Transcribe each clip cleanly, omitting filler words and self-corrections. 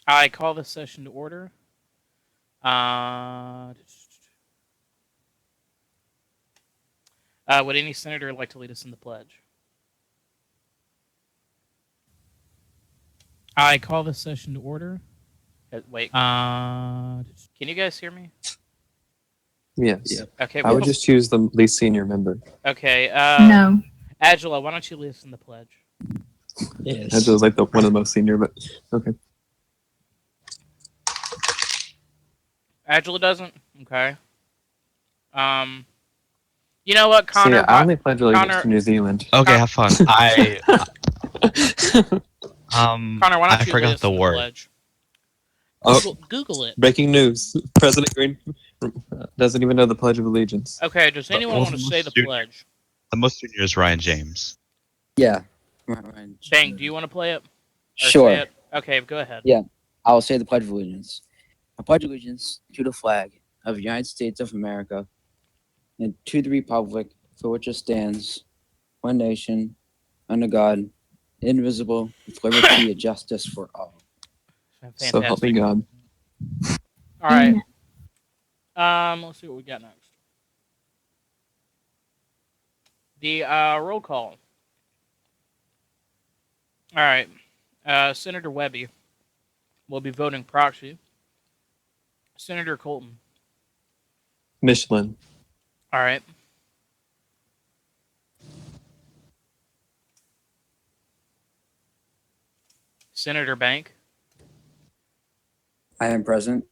I call this session to order. Would any senator like to lead us in the pledge? I call this session to order. Wait. Can you guys hear me? Yes. Yep. Okay. I would just choose the least senior member. Okay. No. Angela, why don't you lead us in the pledge? Yes. Angela's like one of the most senior, but okay. Angela doesn't. Okay. You know what, Connor? See, I only pledge allegiance Connor- to New Zealand. Okay, have fun. Connor, why don't I you lead forgot us the in the word. pledge? Oh, Google it. breaking news. President Green doesn't even know the Pledge of Allegiance. Okay. Does anyone want to say the pledge? The most junior is Ryan James. Yeah. Dang, do you want to play it? Or Sure. say it? Okay, go ahead. Yeah. I will say the Pledge of Allegiance. I pledge allegiance to the flag of the United States of America and to the republic for which it stands, one nation, under God, indivisible, with liberty and justice for all. Fantastic. So help me God. All right. Let's see what we got next. The roll call. All right. Senator Webby will be voting proxy. Senator Colton. Michelin. All right. Senator Bank. I am present.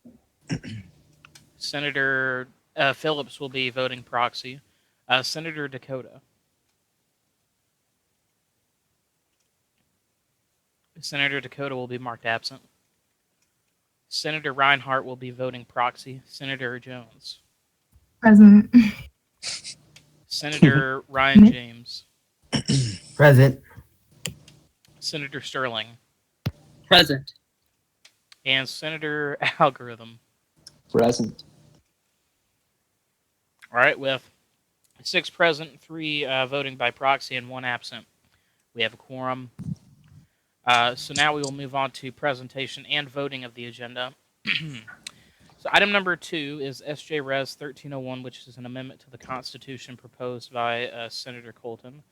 Senator Phillips will be voting proxy. Senator Dakota. Senator Dakota will be marked absent. Senator Reinhart will be voting proxy. Senator Jones. Present. Senator Ryan James. Present. Senator Sterling. Present. And Senator Algorithm. Present. All right, with 6 present, 3 voting by proxy, and 1 absent, we have a quorum. So now we will move on to presentation and voting of the agenda. So item number 2 is SJ Res 1301, which is an amendment to the Constitution proposed by Senator Colton.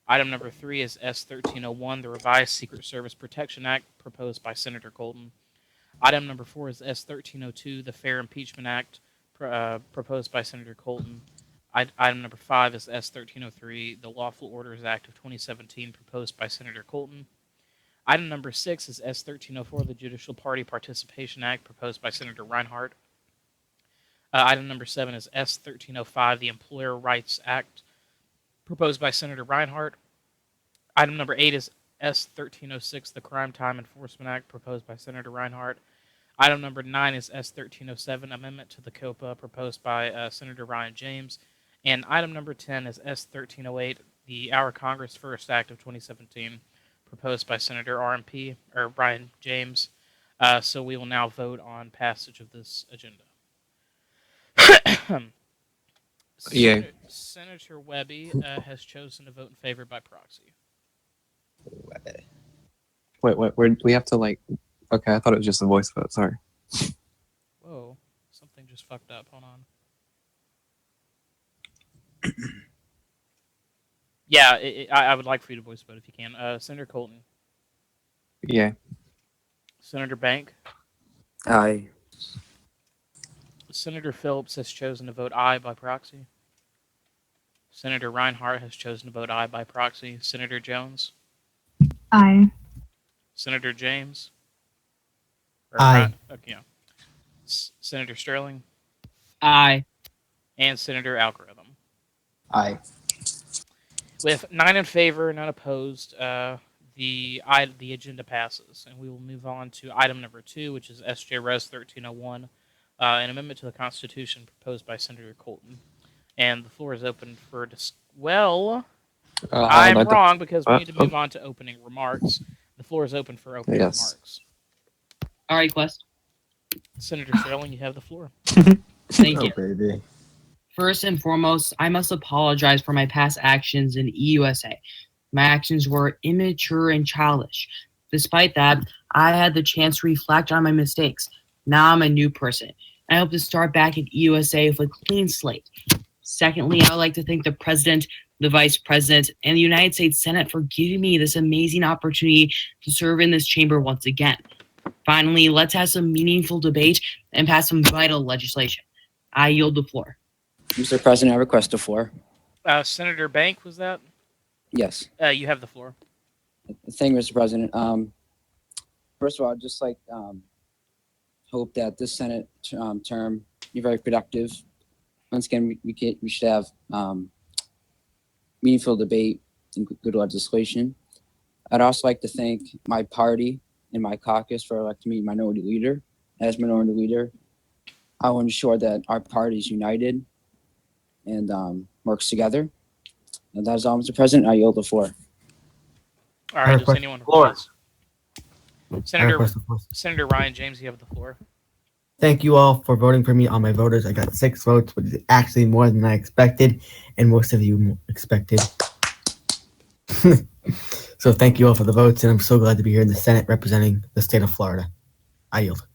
Item number 3 is S1301, the revised Secret Service Protection Act proposed by Senator Colton. Item number 4 is S1302, the Fair Impeachment Act proposed by Senator Colton. Item number 5 is S1303, the Lawful Orders Act of 2017 proposed by Senator Colton. Item number 6 is S1304, the Judicial Party Participation Act proposed by Senator Reinhart. Item number 7 is S1305, the Employer Rights Act proposed by Senator Reinhart. Item number 8 is S1306, the Crime Time Enforcement Act proposed by Senator Reinhart. Item number 9 is S1307, amendment to the COPA proposed by Senator Ryan James. And item number 10 is S1308, the Our Congress First Act of 2017 proposed by Senator Ryan James. So we will now vote on passage of this agenda. Senator Webby has chosen to vote in favor by proxy. Wait, we have to like. Okay, I thought it was just a voice vote. Sorry. Whoa, something just fucked up. Hold on. Yeah, I would like for you to voice vote if you can. Senator Colton. Yeah. Senator Bank. Aye. Senator Phillips has chosen to vote aye by proxy. Senator Reinhart has chosen to vote aye by proxy. Senator Jones. Aye. Senator James. Aye. Okay, yeah. Senator Sterling. Aye. And Senator Algorithm. Aye. With 9 in favor, none opposed, the agenda passes, and we will move on to item number 2, which is SJ Res 1301, an amendment to the Constitution proposed by Senator Colton. And the floor is open for I'm wrong because we need to move on to opening remarks. The floor is open for opening remarks. All right, Quest. Senator Sterling, you have the floor. Thank you. Baby. First and foremost, I must apologize for my past actions in EUSA. My actions were immature and childish. Despite that, I had the chance to reflect on my mistakes. Now I'm a new person. I hope to start back at USA with a clean slate. Secondly, I would like to thank the President, the Vice President, and the United States Senate for giving me this amazing opportunity to serve in this chamber once again. Finally, let's have some meaningful debate and pass some vital legislation. I yield the floor. Mr. President, I request the floor. Senator Bank, was that? Yes. You have the floor. Thank you, Mr. President. First of all, I'd just like hope that this Senate term be very productive. Once again, we should have meaningful debate and good legislation. I'd also like to thank my party and my caucus for electing me minority leader. As minority leader, I will ensure that our party is united and works together. And that is all, Mr. President. I yield the floor. All right, does anyone request? Senator Ryan James, you have the floor. Thank you all for voting for me on my voters. I got 6 votes, which is actually more than I expected, and most of you expected. So thank you all for the votes, and I'm so glad to be here in the Senate representing the state of Florida. I yield.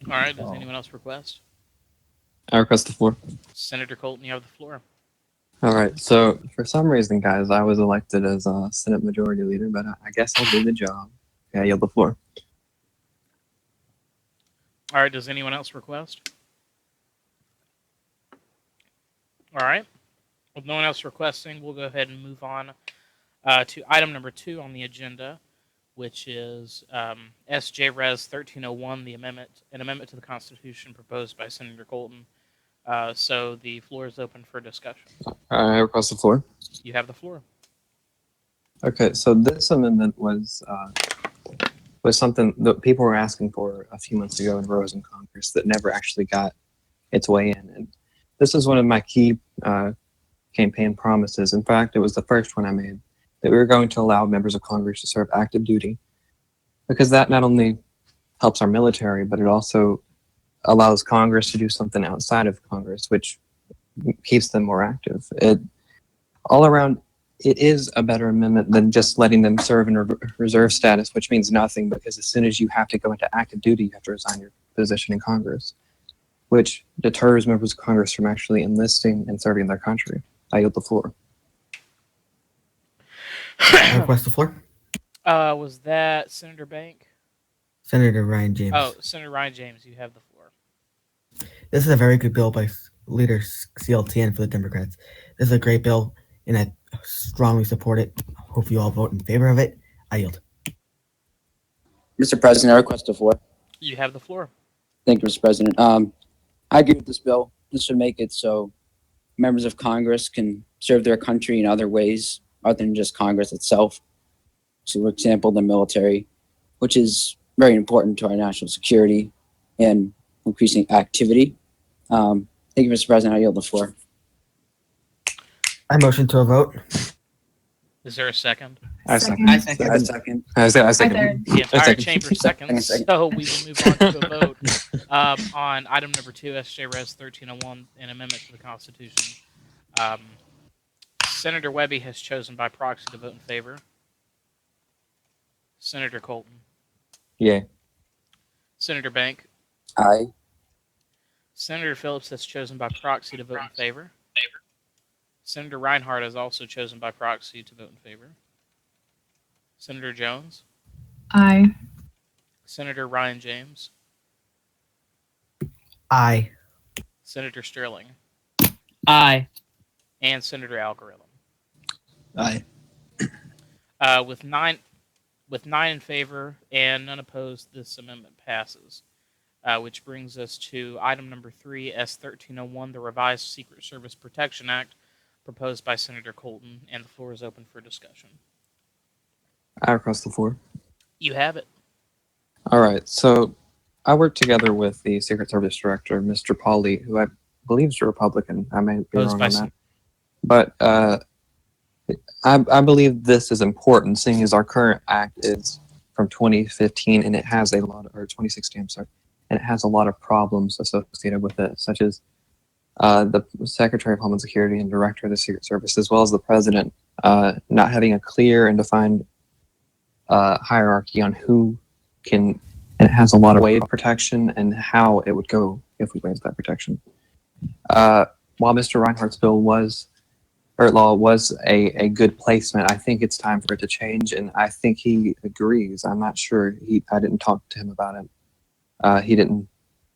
All right, does anyone else request? I request the floor. Senator Colton, you have the floor. All right. So for some reason, guys, I was elected as a Senate Majority Leader, but I guess I'll do the job. Okay, I yield the floor. All right, does anyone else request? All right. With no one else requesting, we'll go ahead and move on to item number 2 on the agenda, which is SJ Res 1301, an amendment to the Constitution proposed by Senator Colton. So the floor is open for discussion. I request the floor. You have the floor. Okay, so this amendment was something that people were asking for a few months ago in rows in Congress that never actually got its way in. And this is one of my key campaign promises. In fact, it was the first one I made, that we were going to allow members of Congress to serve active duty, because that not only helps our military, but it also allows Congress to do something outside of Congress, which keeps them more active. All around, it is a better amendment than just letting them serve in reserve status, which means nothing, because as soon as you have to go into active duty, you have to resign your position in Congress, which deters members of Congress from actually enlisting and serving their country. I yield the floor. I request the floor. Was that Senator Bank? Senator Ryan James. Oh, Senator Ryan James, you have the floor. This is a very good bill by Leader CLTN for the Democrats. This is a great bill, and I strongly support it. Hope you all vote in favor of it. I yield. Mr. President, I request the floor. You have the floor. Thank you, Mr. President. I agree with this bill. This should make it so members of Congress can serve their country in other ways other than just Congress itself. So, for example, the military, which is very important to our national security and increasing activity. Thank you, Mr. President. I yield the floor. I motion to a vote. Is there a second? I second. I second. I second. The entire second. chamber seconds. So we will move on to a vote on item number 2, SJ Res 1301, an amendment to the Constitution. Senator Webby has chosen by proxy to vote in favor. Senator Colton. Yay. Senator Bank. Aye. Senator Phillips has chosen by proxy to vote in favor. Senator Reinhardt has also chosen by proxy to vote in favor. Senator Jones. Aye. Senator Ryan James. Aye. Senator Sterling. Aye. And Senator Algorithm. Aye. With nine in favor and none opposed, this amendment passes. Which brings us to item number 3, S1301, the revised Secret Service Protection Act, proposed by Senator Colton, and the floor is open for discussion. I request the floor. You have it. All right. So I worked together with the Secret Service Director, Mr. Pauly, who I believe is a Republican. I may be wrong on that. But I believe this is important, seeing as our current act is from 2015, and it has a lot, or 2016, I'm sorry, and it has a lot of problems associated with it, such as the Secretary of Homeland Security and Director of the Secret Service, as well as the President, not having a clear and defined hierarchy on who can, and it has a lot of wave protection and how it would go if we waived that protection. While Mr. Reinhardt's bill was, or law was a good placement, I think it's time for it to change, and I think he agrees. I'm not sure. I didn't talk to him about it. He didn't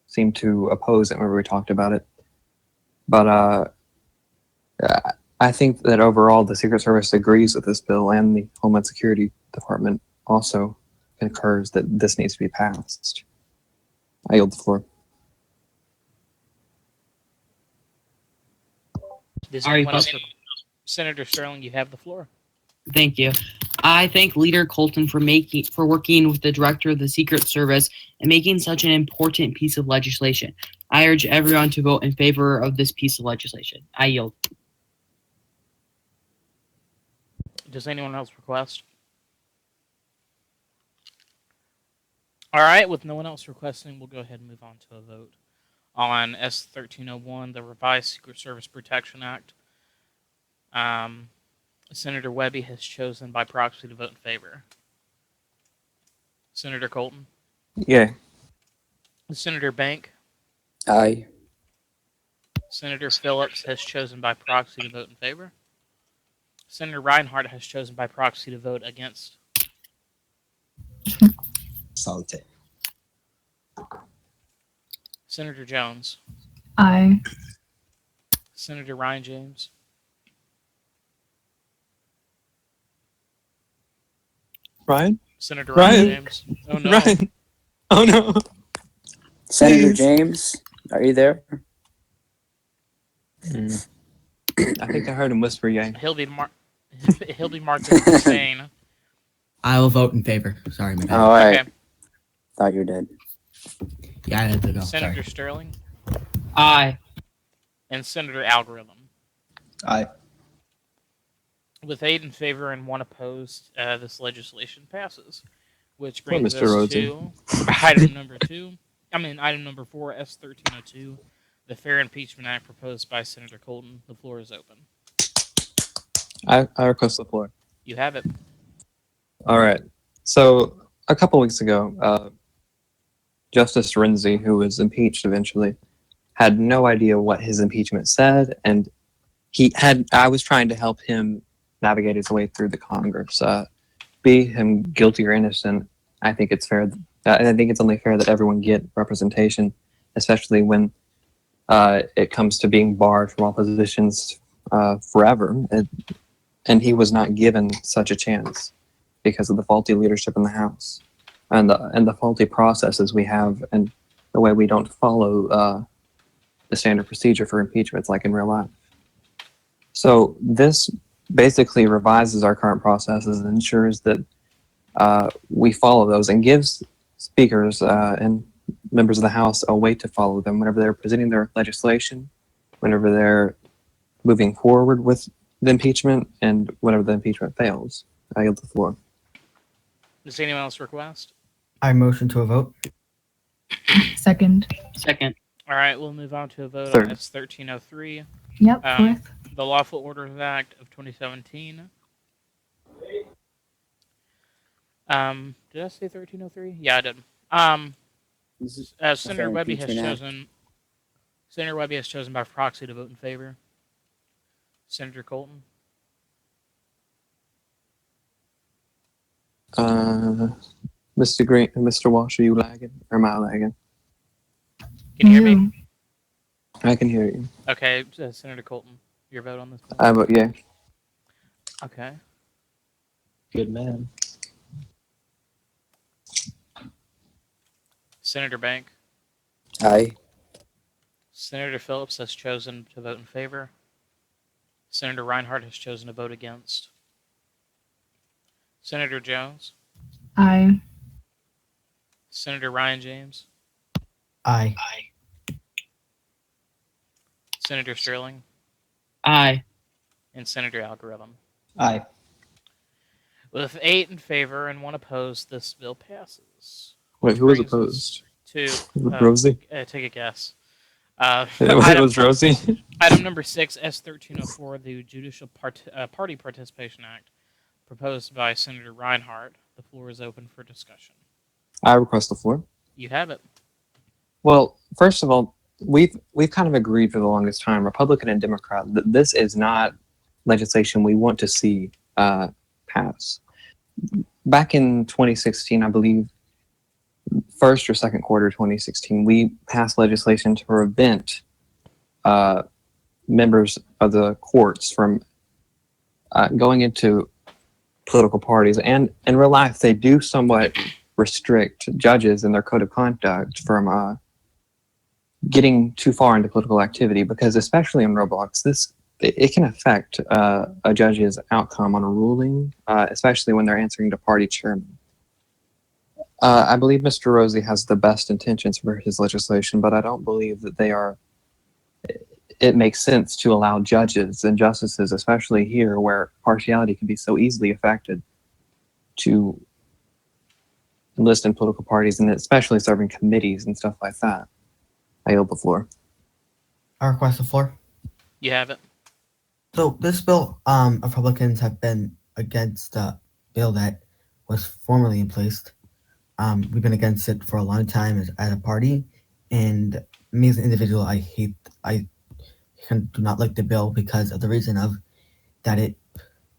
seem to oppose it whenever we talked about it. But I think that overall the Secret Service agrees with this bill, and the Homeland Security Department also concurs that this needs to be passed. I yield the floor. Does Are you anyone else? posted? Senator Sterling, you have the floor. Thank you. I thank Leader Colton for working with the Director of the Secret Service and making such an important piece of legislation. I urge everyone to vote in favor of this piece of legislation. I yield. Does anyone else request? All right, with no one else requesting, we'll go ahead and move on to a vote on S1301, the Revised Secret Service Protection Act. Senator Webby has chosen by proxy to vote in favor. Senator Colton? Yay. Senator Bank? Aye. Senator Phillips has chosen by proxy to vote in favor. Senator Reinhardt has chosen by proxy to vote against. Salute. Senator Jones? Aye. Senator Ryan James? Ryan? Senator Ryan? Ryan James? Oh no. Ryan? Oh no. Senator Please. James, are you there? I think I heard him whisper yay. He'll be marked as insane. I will vote in favor. Sorry, my bad. All right. Okay. Thought you were dead. Yeah, I had to go. Senator Sorry. Sterling Aye. and Senator Algorithm. Aye. With 8 in favor and 1 opposed, this legislation passes. Which Poor brings Mr. us Rosen. to item number 4, S1302, the Fair Impeachment Act proposed by Senator Colton. The floor is open. I request the floor. You have it. All right. So a couple weeks ago, Justice Renzi, who was impeached eventually, had no idea what his impeachment said, and I was trying to help him navigate his way through the Congress. Be him guilty or innocent, I think it's fair. I think it's only fair that everyone get representation, especially when it comes to being barred from all positions forever. And he was not given such a chance because of the faulty leadership in the House and the faulty processes we have and the way we don't follow the standard procedure for impeachments like in real life. So this basically revises our current processes and ensures that we follow those and gives speakers and members of the House a way to follow them whenever they're presenting their legislation, whenever they're moving forward with the impeachment, and whenever the impeachment fails. I yield the floor. Does anyone else request? I motion to a vote. Second. Second. All right, we'll move on to a vote Third. on S1303, Yep, Um, fourth. the Lawful Orders Act of 2017. Did I say 1303? Yeah, I did. This is Senator Fair Webby has Impeachment Act. chosen. Senator Webby has chosen by proxy to vote in favor. Senator Colton. Mr. Green, Mr. Walsh, are you lagging or am I lagging? Can you hear me? I can hear you. Okay, Senator Colton, your vote on this bill? I vote yay. Okay. Good man. Senator Bank. Aye. Senator Phillips has chosen to vote in favor. Senator Reinhardt has chosen to vote against. Senator Jones. Aye. Senator Ryan James. Aye. Senator Sterling. Aye. And Senator Algorithm. Aye. With 8 in favor and 1 opposed, this bill passes. Wait, who was Brings us opposed? To Rosie? take a guess. It was Rosie. Item number 6, S1304, the Judicial Party Participation Act, proposed by Senator Reinhardt. The floor is open for discussion. I request the floor. You have it. Well, first of all, we've kind of agreed for the longest time, Republican and Democrat, that this is not legislation we want to see pass. Back in 2016, I believe, first or second quarter 2016, we passed legislation to prevent members of the courts from going into political parties. And in real life, they do somewhat restrict judges in their code of conduct from getting too far into political activity, because especially in Roblox, it can affect a judge's outcome on a ruling, especially when they're answering to party chairman. I believe Mr. Rosie has the best intentions for his legislation, but I don't believe that it makes sense to allow judges and justices, especially here where partiality can be so easily affected, to enlist in political parties, and especially serving committees and stuff like that. I yield the floor. I request the floor. You have it. So this bill, Republicans have been against the bill that was formerly in place. We've been against it for a long time as a party, and me as an individual, I do not like the bill because of the reason of that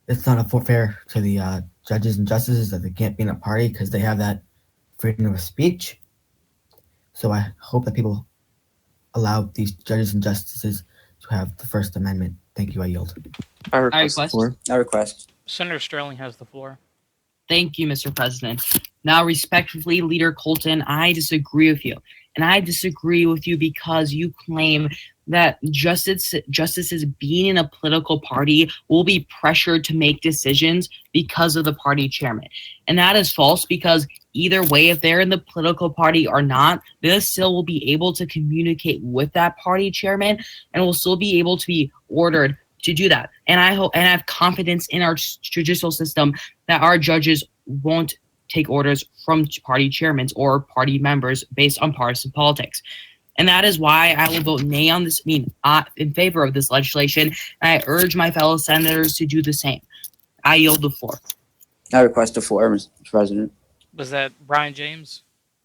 it's not fair to the judges and justices that they can't be in a party because they have that freedom of speech. So I hope that people allow these judges and justices to have the First Amendment. Thank you. I yield. I request the request. floor. I request. Senator Sterling has the floor. Thank you, Mr. President. Now, respectfully, Leader Colton, I disagree with you. And I disagree with you because you claim that justices being in a political party will be pressured to make decisions because of the party chairman. And that is false, because either way, if they're in the political party or not, they still will be able to communicate with that party chairman and will still be able to be ordered to do that. And I hope and I have confidence in our judicial system that our judges won't take orders from party chairmen or party members based on partisan politics. And that is why I will vote nay on this, in favor of this legislation. And I urge my fellow senators to do the same. I yield the floor. I request the floor, Mr. President. Was that Brian James?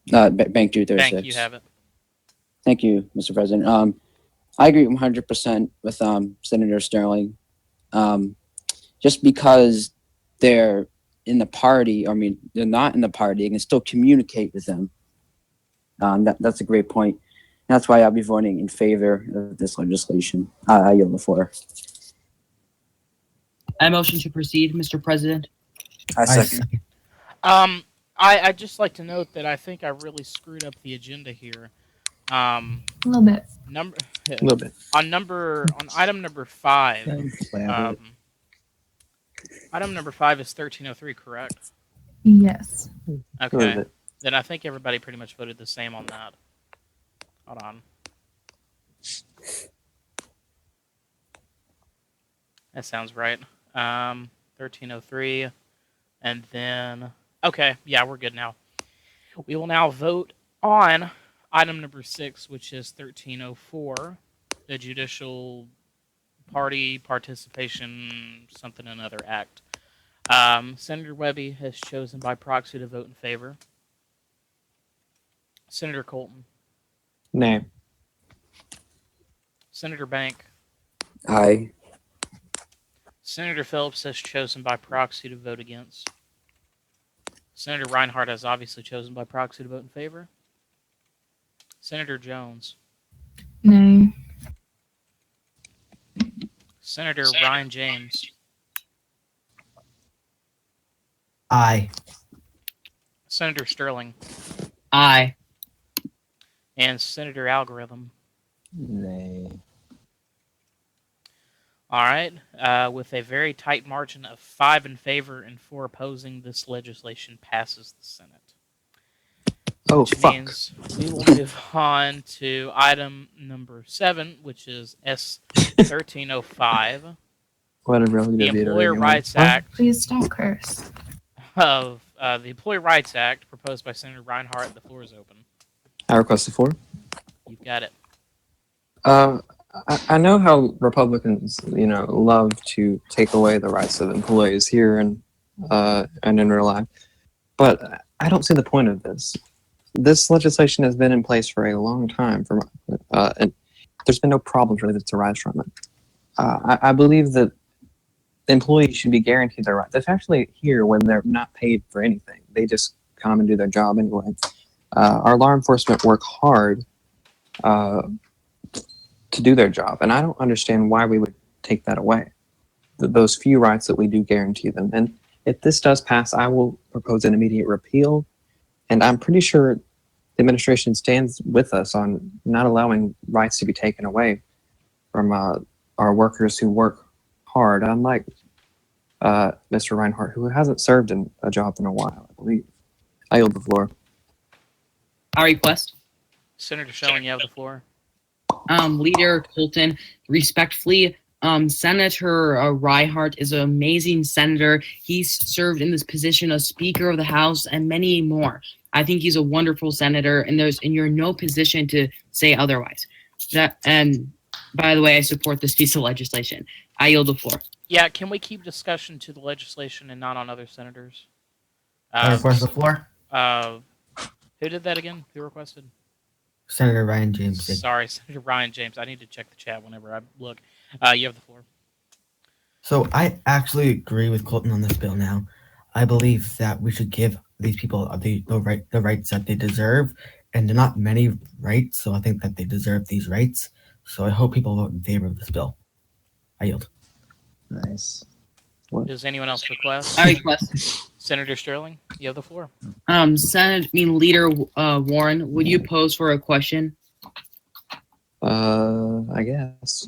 Bank 236. Bank, you have it. Thank you, Mr. President. I agree 100% with Senator Sterling. Just because they're in the party, they're not in the party, you can still communicate with them. That's a great point. That's why I'll be voting in favor of this legislation. I yield the floor. I motion to proceed, Mr. President. I second. I'd just like to note that I think I really screwed up the agenda here. A little bit. A little bit. On item number 5. Item number 5 is 1303, correct? Yes. A little Okay. bit. Then I think everybody pretty much voted the same on that. Hold on. That sounds right. 1303. And then... Okay, yeah, we're good now. We will now vote on item number 6, which is 1304, the Judicial Party Participation Something Another Act. Senator Webby has chosen by proxy to vote in favor. Senator Colton. Nay. Senator Bank. Aye. Senator Phillips has chosen by proxy to vote against. Senator Reinhardt has obviously chosen by proxy to vote in favor. Senator Jones. Nay. Senator Ryan James. Aye. Senator Sterling. Aye. And Senator Algorithm. Nay. All right. With a very tight margin of 5 in favor and 4 opposing, this legislation passes the Senate. Oh, Which fuck. means we will move on to item number 7, which is S1305, Whatever. the Employer Rights Act Please don't curse. of the Employer Rights Act proposed by Senator Reinhardt. The floor is open. I request the floor. You've got it. I know how Republicans, love to take away the rights of employees here and in real life, but I don't see the point of this. This legislation has been in place for a long time, and there's been no problems really that's arise from it. I believe that employees should be guaranteed their rights. It's actually here when they're not paid for anything. They just come and do their job anyway. Our law enforcement work hard to do their job, and I don't understand why we would take that away. Those few rights that we do guarantee them. And if this does pass, I will propose an immediate repeal. And I'm pretty sure the administration stands with us on not allowing rights to be taken away from our workers who work hard, unlike Mr. Reinhardt, who hasn't served in a job in a while, I believe. I yield the floor. I request. Senator Schelling, you have the floor. Leader Colton, respectfully, Senator Reinhardt is an amazing senator. He's served in this position as Speaker of the House and many more. I think he's a wonderful senator, and you're in no position to say otherwise. And by the way, I support this piece of legislation. I yield the floor. Yeah, can we keep discussion to the legislation and not on other senators? I request the floor. Who did that again? Who requested? Senator Ryan James did. Sorry, Senator Ryan James. I need to check the chat whenever I look. You have the floor. So I actually agree with Colton on this bill now. I believe that we should give these people the rights that they deserve, and they're not many rights, so I think that they deserve these rights. So I hope people vote in favor of this bill. I yield. Nice. Does anyone else request? I request. Senator Sterling, you have the floor. Leader Warren, would you pose for a question? I guess.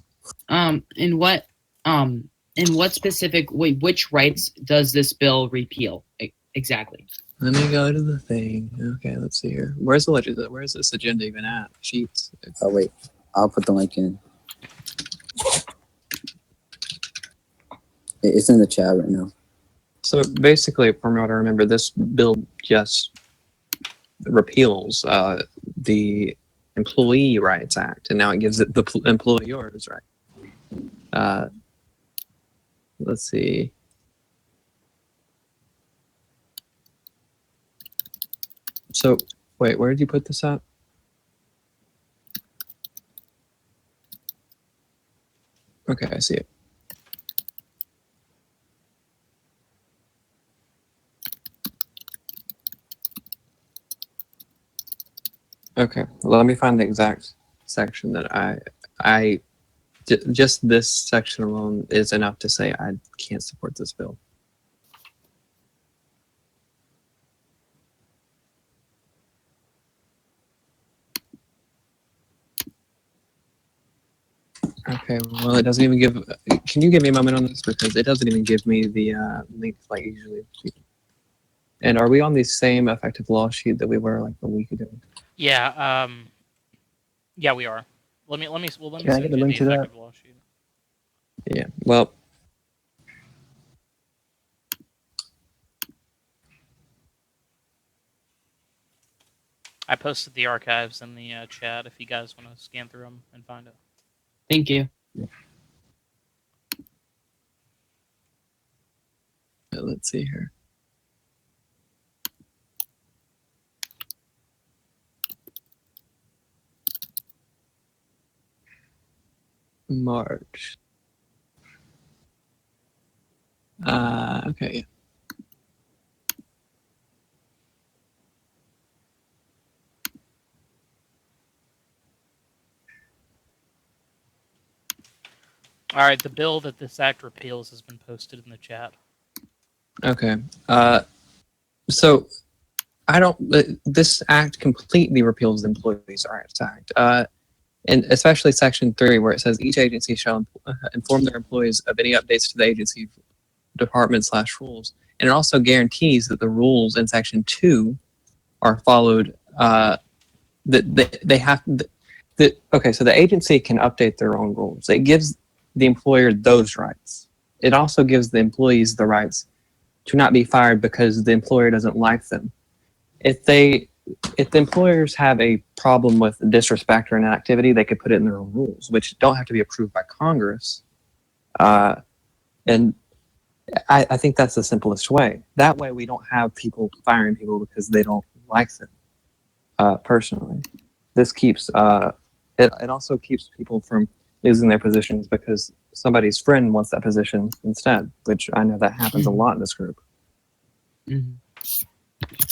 In what specific way, which rights does this bill repeal exactly? Let me go to the thing. Okay, let's see here. Where's this agenda even at? Sheets. Oh wait, I'll put the link in. It's in the chat right now. So basically, from what I remember, this bill just repeals the Employee Rights Act, and now it gives it the employer's right. Let's see. So, wait, where did you put this at? Okay, I see it. Okay, let me find the exact section that just this section alone is enough to say I can't support this bill. Okay, well, it doesn't even give. Can you give me a moment on this, because it doesn't even give me the link like usually. And are we on the same effective law sheet that we were like a week ago? Yeah, yeah, we are. Let me Can I send get the you link to that? effective law sheet. Yeah. Well, I posted the archives in the chat if you guys want to scan through them and find it. Thank you. let's see here. March. Okay. All right, the bill that this act repeals has been posted in the chat. Okay. So I don't. This act completely repeals the Employees' Rights Act, and especially Section 3, where it says each agency shall inform their employees of any updates to the agency department/rules, and it also guarantees that the rules in Section 2 are followed. That they have. Okay, so the agency can update their own rules. It gives the employer those rights. It also gives the employees the rights to not be fired because the employer doesn't like them. If the employers have a problem with disrespect or inactivity, they could put it in their own rules, which don't have to be approved by Congress. And I think that's the simplest way. That way we don't have people firing people because they don't like them, personally. This keeps, it also keeps people from losing their positions because somebody's friend wants that position instead, which I know that happens a lot in this group. Mhm.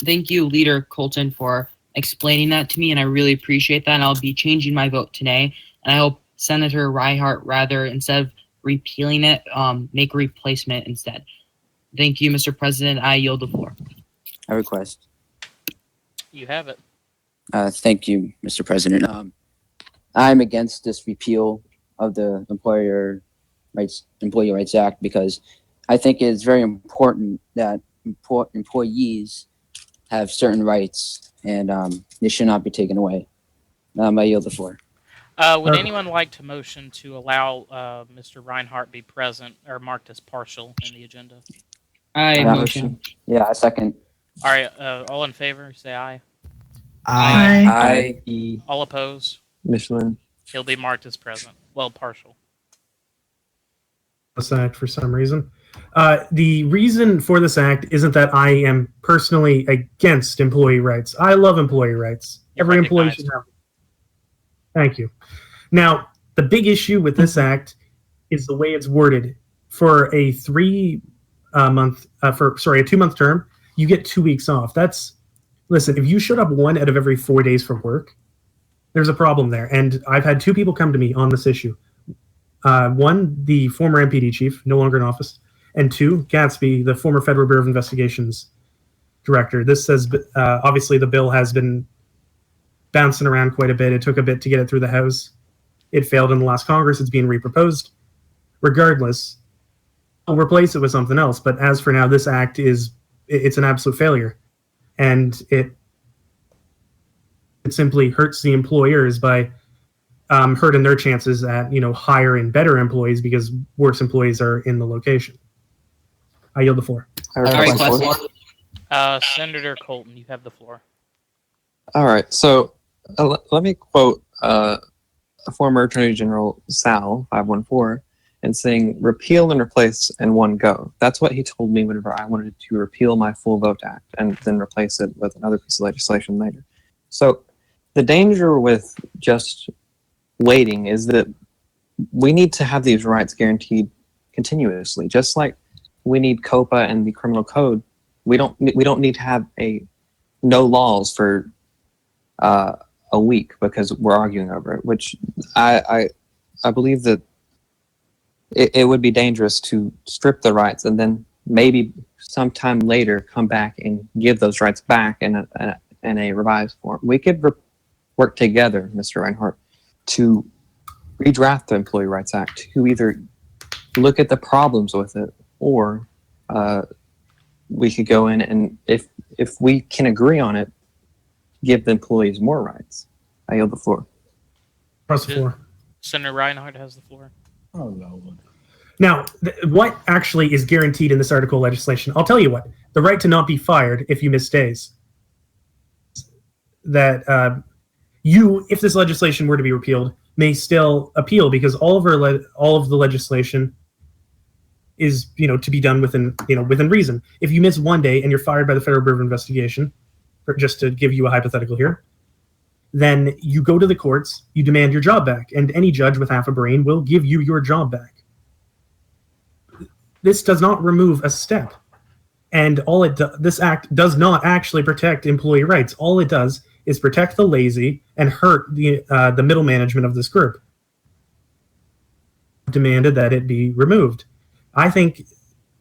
Thank you, Leader Colton, for explaining that to me, and I really appreciate that. And I'll be changing my vote today, and I hope Senator Reinhardt, rather, instead of repealing it, make a replacement instead. Thank you, Mr. President. I yield the floor. I request. You have it. Thank you, Mr. President. I'm against this repeal of the Employee Rights Act because I think it's very important that employees have certain rights and they should not be taken away. I yield the floor. Would anyone like to motion to allow Mr. Reinhardt be present or marked as partial in the agenda? I Yeah. motion. Yeah, I second. All right, all in favor, say aye. Aye. E. All opposed? Michelin. He'll be marked as present. Well, partial. This act for some reason. The reason for this act isn't that I am personally against employee rights. I love employee rights. You're Every employee recognized. should have them. Thank you. Now, the big issue with this act is the way it's worded. For a 2-month term, you get 2 weeks off. Listen, if you showed up 1 out of every 4 days for work, there's a problem there. And I've had 2 people come to me on this issue. One, the former MPD chief, no longer in office, and 2, Gatsby, the former Federal Bureau of Investigations director. This says, obviously, the bill has been bouncing around quite a bit. It took a bit to get it through the House. It failed in the last Congress. It's being reproposed. Regardless, we'll replace it with something else. But as for now, this act it's an absolute failure. And it simply hurts the employers by hurting their chances at hiring better employees because worse employees are in the location. I yield the floor. I request Senator Colton, you have the floor. All right, so let me quote a former Attorney General Sal 514 and saying repeal and replace in one go. That's what he told me whenever I wanted to repeal my Full Vote Act and then replace it with another piece of legislation later. So the danger with just waiting is that we need to have these rights guaranteed continuously, just like we need COPA and the criminal code. We don't need to have no laws for a week because we're arguing over it, which I believe that it would be dangerous to strip the rights and then maybe sometime later come back and give those rights back in a revised form. We could work together, Mr. Reinhardt, to redraft the Employee Rights Act to either look at the problems with it or we could go in and if we can agree on it, give the employees more rights. I yield the floor. Across the floor. Senator Reinhardt has the floor. Oh, no. Now, what actually is guaranteed in this article of legislation? I'll tell you what. The right to not be fired if you miss days. That if this legislation were to be repealed, may still appeal because all of the legislation is to be done within reason. If you miss 1 day and you're fired by the Federal Bureau of Investigation, just to give you a hypothetical here, then you go to the courts, you demand your job back, and any judge with half a brain will give you your job back. This does not remove a step, and this act does not actually protect employee rights. All it does is protect the lazy and hurt the middle management of this group. Demanded that it be removed. I think,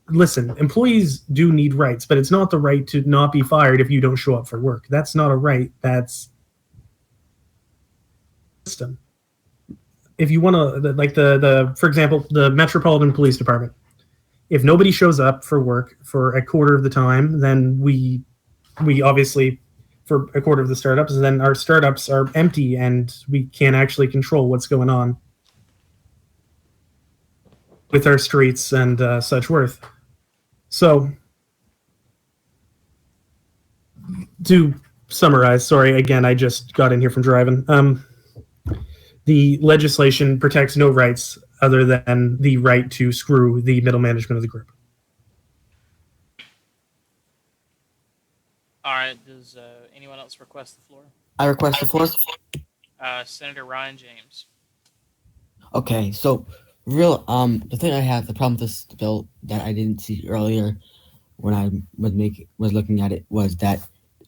listen, employees do need rights, but it's not the right to not be fired if you don't show up for work. That's not a right. That's system. If you want to, like for example, the Metropolitan Police Department, if nobody shows up for work for a quarter of the time, then we obviously, for a quarter of the startups, then our startups are empty and we can't actually control what's going on with our streets and such worth. So, to summarize, sorry, again, I just got in here from driving. The legislation protects no rights other than the right to screw the middle management of the group. All right. Does anyone else request the floor? I request the floor. Senator Ryan James. Okay, so the thing I have, the problem with this bill that I didn't see earlier when I was looking at it was that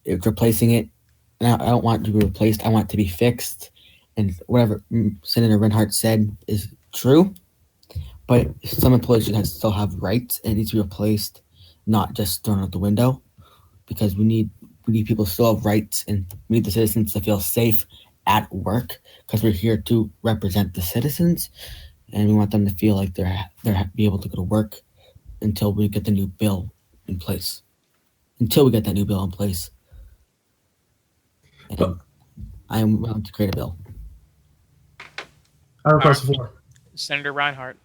it's replacing it, and I don't want it to be replaced. I want it to be fixed, and whatever Senator Reinhardt said is true. But some employees should still have rights, and it needs to be replaced, not just thrown out the window, because we need people to still have rights, and we need the citizens to feel safe at work, because we're here to represent the citizens, and we want them to feel like they're be able to go to work until we get the new bill in place. Until we get that new bill in place, and I am willing to create a bill. I request the floor. Senator Reinhardt.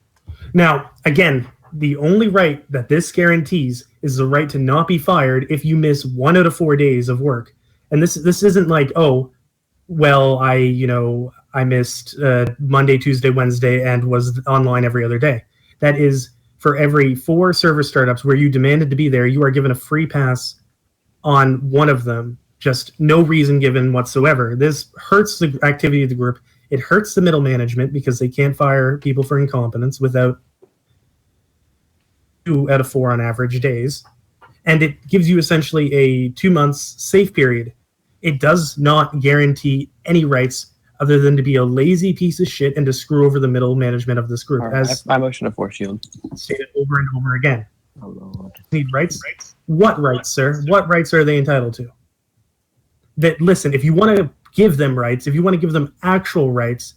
Now, again, the only right that this guarantees is the right to not be fired if you miss 1 out of 4 days of work. And this isn't like, oh, well, I missed Monday, Tuesday, Wednesday, and was online every other day. That is for every 4 server startups where you demanded to be there, you are given a free pass on one of them. Just no reason given whatsoever. This hurts the activity of the group. It hurts the middle management because they can't fire people for incompetence without 2 out of 4 on average days. And it gives you essentially a 2 months safe period. It does not guarantee any rights other than to be a lazy piece of shit and to screw over the middle management of this group. All right, As I motion to force shield. stated over and over again. Oh, Lord. Need rights? What rights, sir? What rights are they entitled to? That, listen, if you want to give them rights, if you want to give them actual rights,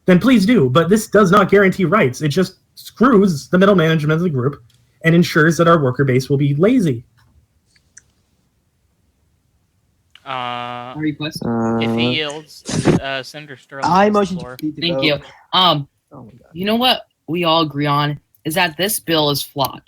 then please do. But this does not guarantee rights. It just screws the middle management of the group and ensures that our worker base will be lazy. Request. If he yields, Senator Sterling. I has the motion to floor. defeat the Thank vote. you. Oh my God. You know what we all agree on is that this bill is flawed.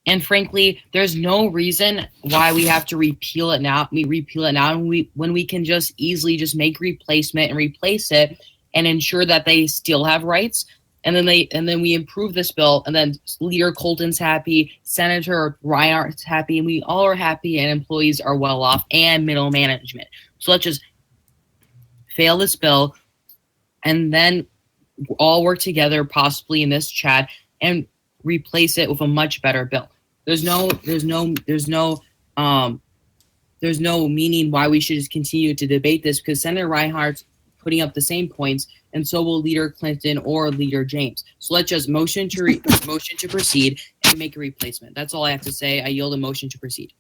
And frankly, there's no reason why we have to repeal it now. When we can just easily just make replacement and replace it and ensure that they still have rights. And then we improve this bill, and then Leader Colton's happy, Senator Reinhardt's happy, and we all are happy, and employees are well off, and middle management. So let's just fail this bill, and then all work together, possibly in this chat, and replace it with a much better bill. There's no meaning why we should just continue to debate this, because Senator Reinhardt's putting up the same points, and so will Leader Clinton or Leader James. So let's just motion to proceed and make a replacement. That's all I have to say. I yield a motion to proceed.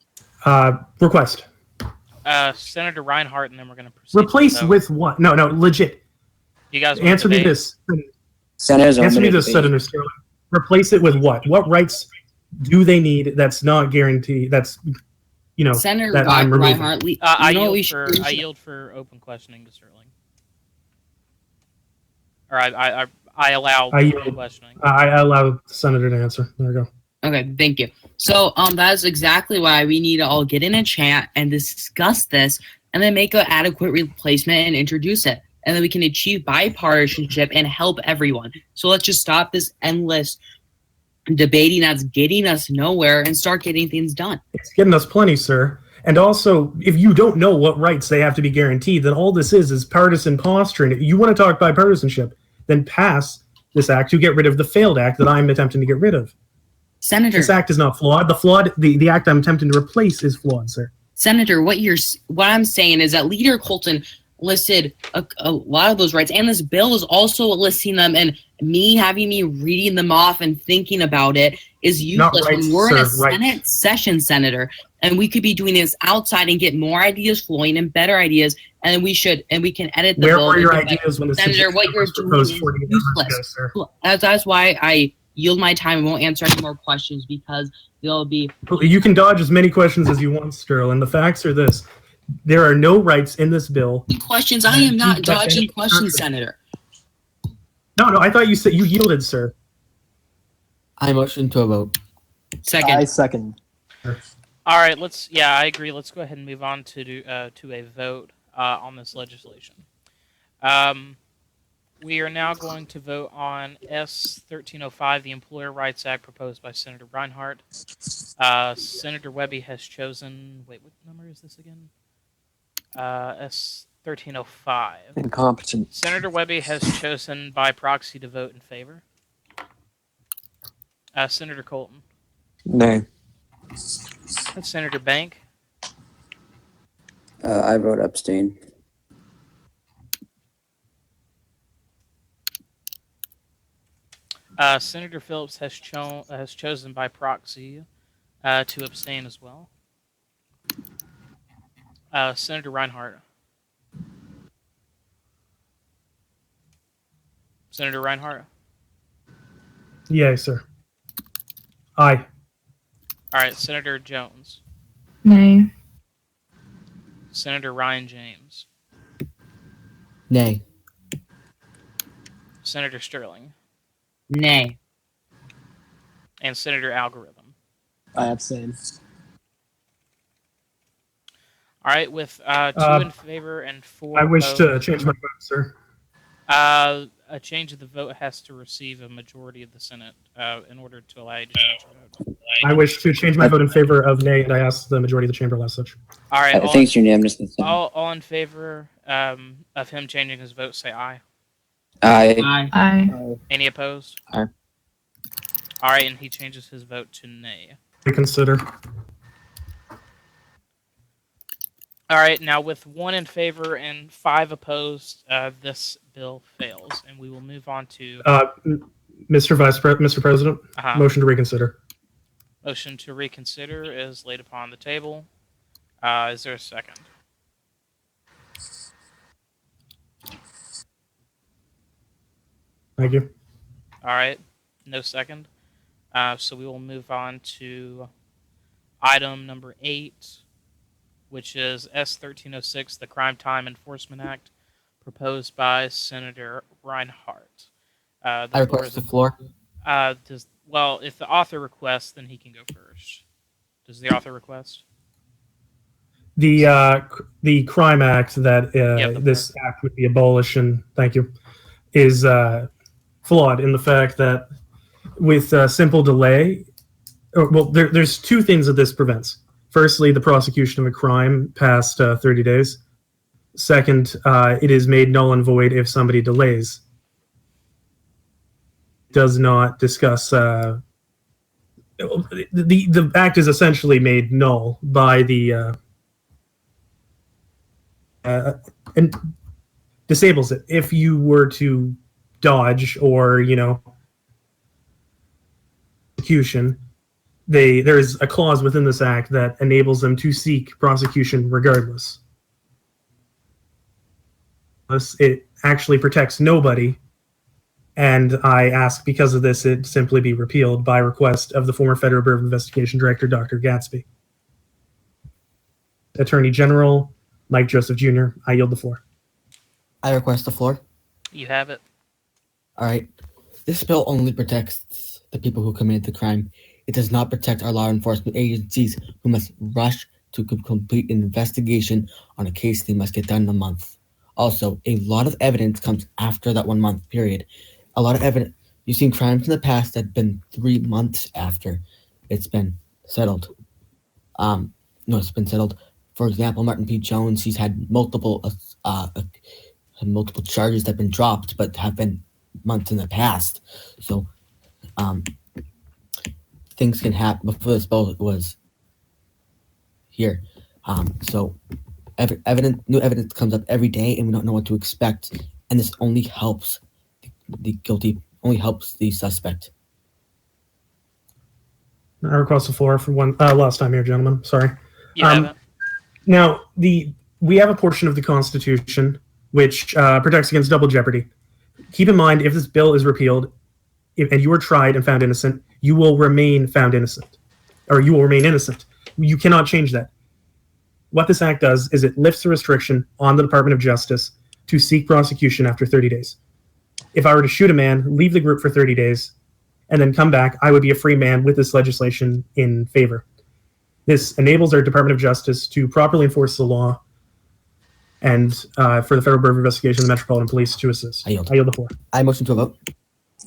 Request. Senator Reinhardt, and then we're going to proceed. Replace with what? No, legit. You guys want Answer to me debate? this. Senators Answer me open this, debate. Senator Sterling. Replace it with what? What rights do they need that's not guaranteed? That's, Senator that I'm removing. Reinhardt, I you know what we yield for open questioning to Sterling. Or I allow I open yield. questioning. I allow the senator to answer. There we go. Okay, thank you. So that's exactly why we need to all get in a chat and discuss this, and then make an adequate replacement and introduce it. And then we can achieve bipartisanship and help everyone. So let's just stop this endless debating that's getting us nowhere and start getting things done. It's getting us plenty, sir. And also, if you don't know what rights they have to be guaranteed, then all this is partisan posturing. If you want to talk bipartisanship, then pass this act to get rid of the failed act that I'm attempting to get rid of. Senator, This act is not flawed. The act I'm attempting to replace is flawed, sir. Senator, what I'm saying is that Leader Colton listed a lot of those rights, and this bill is also listing them, and having me reading them off and thinking about it is useless. Rights, when we're in a sir, rights. Senate session, Senator, and we could be doing this outside and get more ideas flowing and better ideas, and we can edit the Where bill. were your and ideas when the Senator, what you're doing proposed is 48 hours ago, useless. sir? That's why I yield my time and won't answer any more questions, because they'll be You can dodge as many questions as you want, Sterling. The facts are this. There are no rights in this bill. questions. I am not But dodging any questions, contract- Senator. No, I thought you said you yielded, sir. I motion to a vote. Second. I second. All right, I agree. Let's go ahead and move on to a vote on this legislation. We are now going to vote on S1305, the Employer Rights Act proposed by Senator Reinhardt. Senator Webby has chosen. Wait, what number is this again? S1305. Incompetent. Senator Webby has chosen by proxy to vote in favor. Senator Colton. Nay. Senator Bank. I vote abstain. Senator Phillips has chosen by proxy to abstain as well. Senator Reinhardt. Senator Reinhardt. Yay, sir. Aye. All right, Senator Jones. Nay. Senator Ryan James. Nay. Senator Sterling. Nay. And Senator Algorithm. I abstain. All right, with 2 in favor and 4 I wish to opposed. change my vote, sir. A change of the vote has to receive a majority of the Senate in order to allow you to change your vote. I wish to change my vote in favor of nay, and I ask the majority of the chamber as such. All right, I think it's unanimous. all in favor of him changing his vote, say aye. Aye. Aye. Aye. Any opposed? Aye. All right, and he changes his vote to nay. Reconsider. All right, now with 1 in favor and 5 opposed, this bill fails, and we will move on to Mr. President, motion to reconsider. motion to reconsider is laid upon the table. Is there a second? Thank you. All right, no second. So we will move on to item number 8, which is S1306, the Crime Time Enforcement Act, proposed by Senator Reinhardt. I request the floor. Well, if the author requests, then he can go first. Does the author request? The Crime Act that this act would be abolition, thank you, is flawed in the fact that with simple delay, there's 2 things that this prevents. Firstly, the prosecution of a crime past 30 days. Second, it is made null and void if somebody delays. Does not discuss. The act is essentially made null by the and disables it. If you were to dodge or execution, there is a clause within this act that enables them to seek prosecution regardless. It actually protects nobody, and I ask because of this it simply be repealed by request of the former Federal Bureau of Investigation Director, Dr. Gatsby. Attorney General Mike Joseph Jr., I yield the floor. I request the floor. You have it. All right. This bill only protects the people who committed the crime. It does not protect our law enforcement agencies who must rush to complete an investigation on a case they must get done in a month. Also, a lot of evidence comes after that 1 month period. A lot of evidence. You've seen crimes in the past that have been 3 months after it's been settled. It's been settled. For example, Martin P. Jones, he's had multiple charges that have been dropped, but have been months in the past. So, things can happen before this bill was here. New evidence comes up every day, and we don't know what to expect. And this only helps the guilty, only helps the suspect. I request the floor for one last time here, gentlemen. Sorry. You have it. Now, we have a portion of the Constitution which protects against double jeopardy. Keep in mind, if this bill is repealed, and you are tried and found innocent, you will remain found innocent, or you will remain innocent. You cannot change that. What this act does is it lifts the restriction on the Department of Justice to seek prosecution after 30 days. If I were to shoot a man, leave the group for 30 days, and then come back, I would be a free man with this legislation in favor. This enables our Department of Justice to properly enforce the law and for the Federal Bureau of Investigation and the Metropolitan Police to assist. I yield. I yield the floor. I motion to a vote.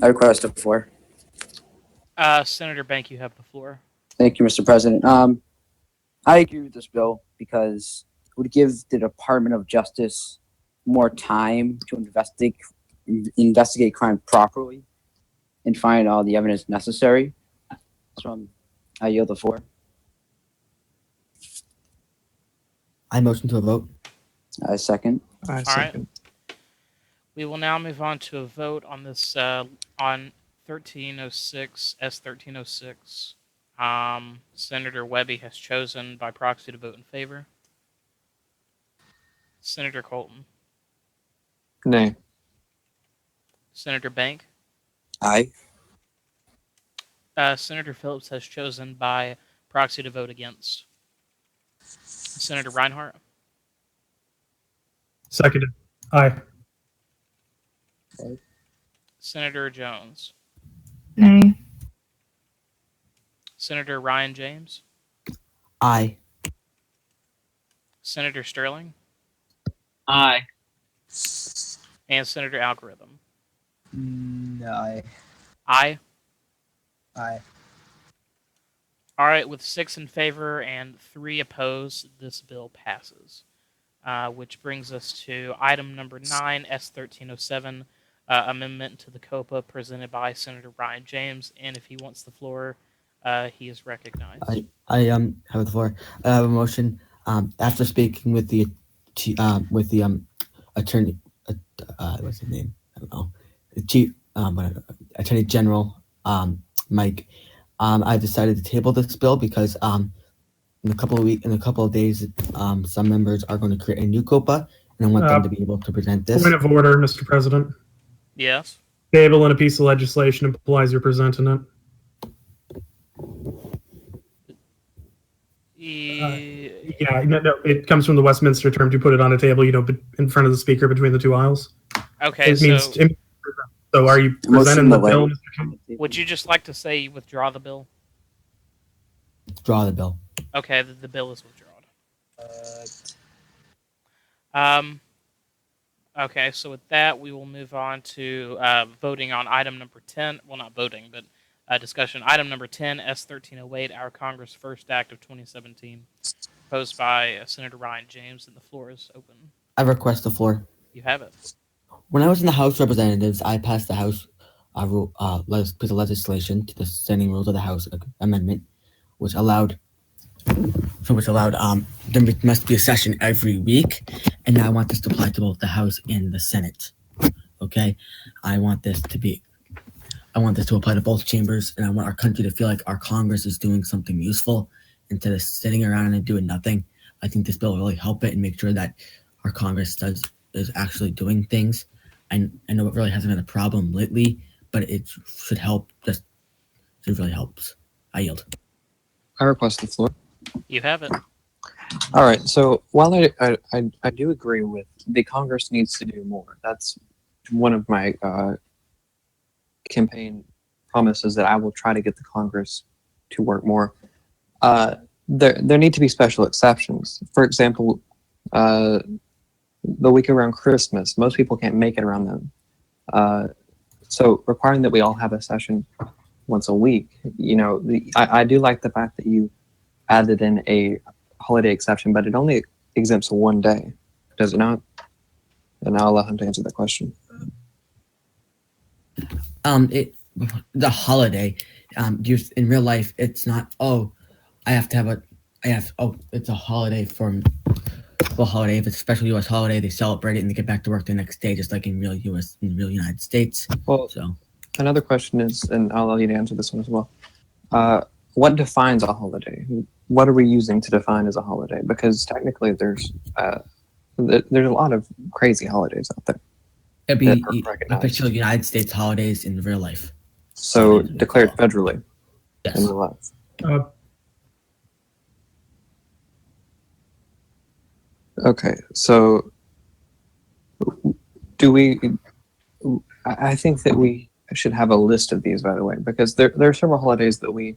I request the floor. Senator Bank, you have the floor. Thank you, Mr. President. I agree with this bill because it would give the Department of Justice more time to investigate crime properly and find all the evidence necessary. So I yield the floor. I motion to a vote. I second. I right. second. We will now move on to a vote on this on 1306 S1306. Senator Webby has chosen by proxy to vote in favor. Senator Colton. Nay. Senator Bank. Aye. Senator Phillips has chosen by proxy to vote against. Senator Reinhardt. Seconded. Aye. Senator Jones. Nay. Senator Ryan James. Aye. Senator Sterling. Aye. And Senator Algorithm. Aye. Aye. Aye. All right, with 6 in favor and 3 opposed, this bill passes. Which brings us to item number 9, S1307, amendment to the COPA presented by Senator Ryan James. And if he wants the floor, he is recognized. I have the floor. I have a motion. After speaking with the attorney, what's his name? I don't know. The chief, Attorney General, Mike. I decided to table this bill because in a couple of days, some members are going to create a new COPA, and I want them to be able to present this. Point of order, Mr. President. Yes. Table in a piece of legislation implies you're presenting it. Yeah, no, it comes from the Westminster term to put it on a table, in front of the speaker between the two aisles. Okay, So are you presenting the bill, Mr. Chairman? Would you just like to say you withdraw the bill? Draw the bill. Okay, the bill is withdrawn. Okay, so with that, we will move on to voting on item number 10. Well, not voting, but discussion. Item number 10, S1308, Our Congress First Act of 2017, proposed by Senator Ryan James, and the floor is open. I request the floor. You have it. When I was in the House of Representatives, I passed the House piece of legislation to the standing rules of the House amendment, which allowed there must be a session every week, and now I want this to apply to both the House and the Senate. Okay, I want this to apply to both chambers, and I want our country to feel like our Congress is doing something useful instead of sitting around and doing nothing. I think this bill will really help it and make sure that our Congress is actually doing things. I know it really hasn't been a problem lately, but it should help. It really helps. I yield. I request the floor. You have it. All right. So while I do agree with the Congress needs to do more, that's one of my campaign promises, that I will try to get the Congress to work more. There need to be special exceptions. For example, the week around Christmas, most people can't make it around them. So requiring that we all have a session once a week, I do like the fact that you added in a holiday exception, but it only exempts one day, does it not? And I'll allow him to answer that question. The holiday, in real life, it's not. It's a holiday for. Well, holiday. If it's a special U.S. holiday, they celebrate it and they get back to work the next day, just like in real United States. Well, so another question is, and I'll allow you to answer this one as well. What defines a holiday? What are we using to define as a holiday? Because technically, there's a lot of crazy holidays out there. It'd be official United States holidays in real life. So declared federally. Yes. In real life. Okay, so I think that we should have a list of these, by the way, because there are several holidays that we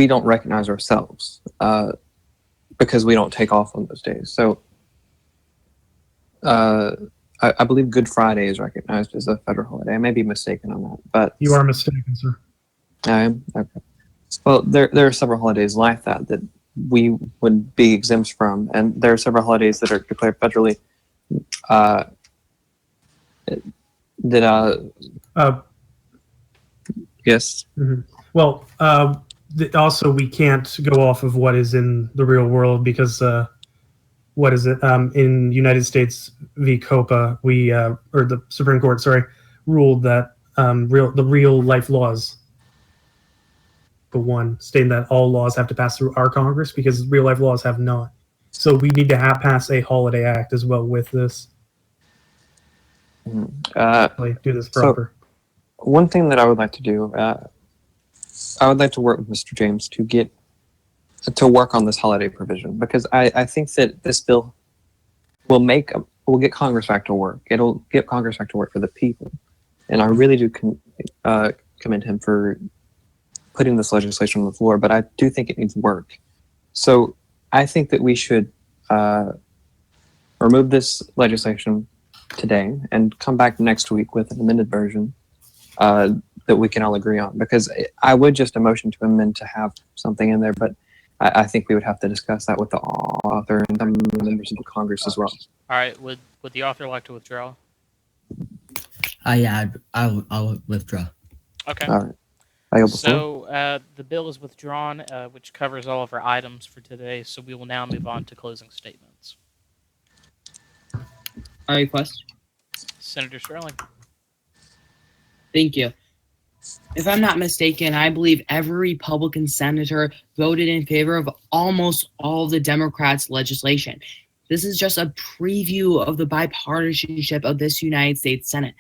don't recognize ourselves. because we don't take off on those days. So I believe Good Friday is recognized as a federal holiday. I may be mistaken on that, but You are mistaken, sir. I am. Okay. Well, there are several holidays like that we would be exempt from, and there are several holidays that are declared federally. Yes. Mhm. Well, also we can't go off of what is in the real world because what is it? In United States v. COPA, we or the Supreme Court, sorry, ruled that the real life laws, for one, stating that all laws have to pass through our Congress because real life laws have not. So we need to pass a holiday act as well with this. Do this proper. So one thing that I would like to do, I would like to work with Mr. James to work on this holiday provision, because I think that this bill will get Congress back to work. It'll get Congress back to work for the people, and I really do commend him for putting this legislation on the floor. But I do think it needs work. So I think that we should remove this legislation today and come back next week with an amended version that we can all agree on. Because I would just a motion to amend to have something in there, but I think we would have to discuss that with the author and some members of the Congress as well. All right. Would the author like to withdraw? Yeah, I'll withdraw. Okay. All right. I yield the floor. So the bill is withdrawn, which covers all of our items for today. So we will now move on to closing statements. I request. Senator Sterling. Thank you. If I'm not mistaken, I believe every Republican senator voted in favor of almost all of the Democrats' legislation. This is just a preview of the bipartisanship of this United States Senate.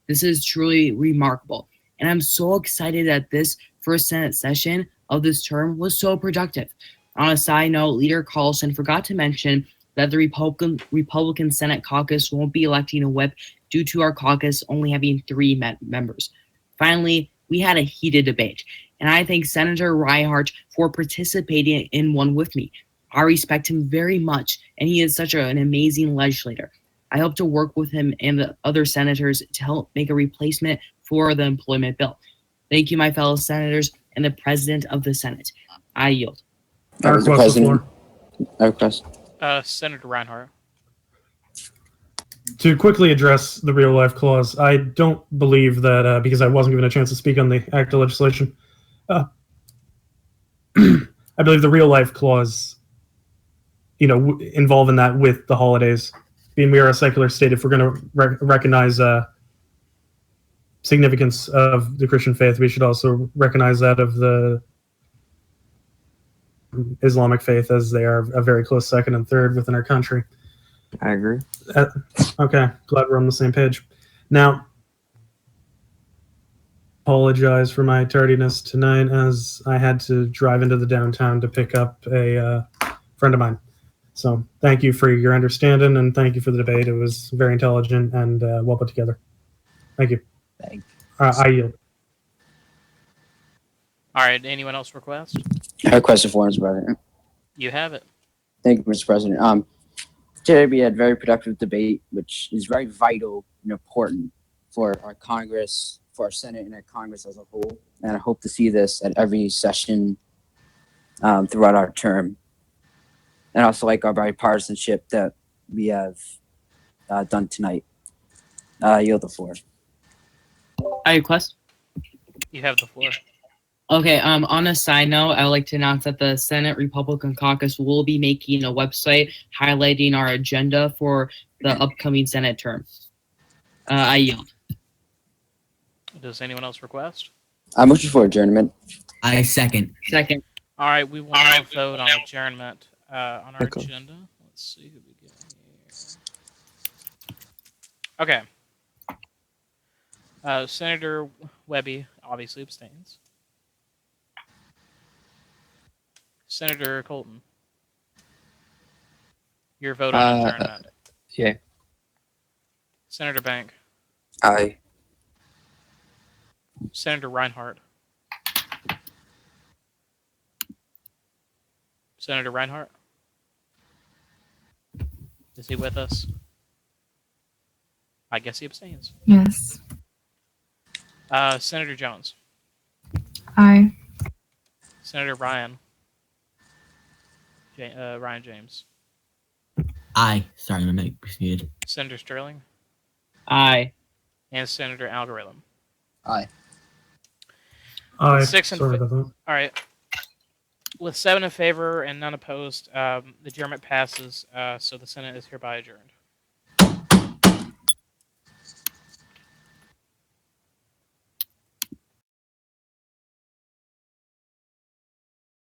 This is truly remarkable. And I'm so excited that this first Senate session of this term was so productive. On a side note, Leader Carlson forgot to mention that the Republican Senate caucus won't be electing a whip due to our caucus only having 3 members. Finally, we had a heated debate, and I thank Senator Reinhardt for participating in one with me. I respect him very much, and he is such an amazing legislator. I hope to work with him and the other senators to help make a replacement for the employment bill. Thank you, my fellow senators and the President of the Senate. I yield. Mr. President, I request. Senator Reinhardt. To quickly address the real life clause, I don't believe that because I wasn't given a chance to speak on the act of legislation. I believe the real life clause, involving that with the holidays, being we are a secular state. If we're going to recognize significance of the Christian faith, we should also recognize that of the Islamic faith, as they are a very close second and third within our country. I agree. Okay, glad we're on the same page. Now, apologize for my tardiness tonight, as I had to drive into the downtown to pick up a friend of mine. So thank you for your understanding, and thank you for the debate. It was very intelligent and well put together. Thank you. Thank I yield. All right. Anyone else request? I request a form, Mr. President. You have it. Thank you, Mr. President. Today we had a very productive debate, which is very vital and important for our Congress, for our Senate, and our Congress as a whole. And I hope to see this at every session throughout our term. And I also like our bipartisanship that we have done tonight. I yield the floor. I request. You have the floor. Okay, on a side note, I would like to announce that the Senate Republican Caucus will be making a website highlighting our agenda for the upcoming Senate term. I yield. Does anyone else request? I'm motion for adjournment. I second. Second. All right, we will now vote on adjournment on our Okay. agenda. Let's see who we get here. Okay. Senator Webby obviously abstains. Senator Colton. Your vote on adjournment. Yeah. Senator Bank. Aye. Senator Reinhardt. Senator Reinhardt. Is he with us? I guess he abstains. Yes. Senator Jones. Aye. Senator Ryan. Ryan James. Aye. Sorry, my mic was muted. Senator Sterling. Aye. And Senator Algorithm. Aye. Aye. Six in Sorry fa- about that. All right. With 7 in favor and none opposed, the adjournment passes, so the Senate is hereby adjourned.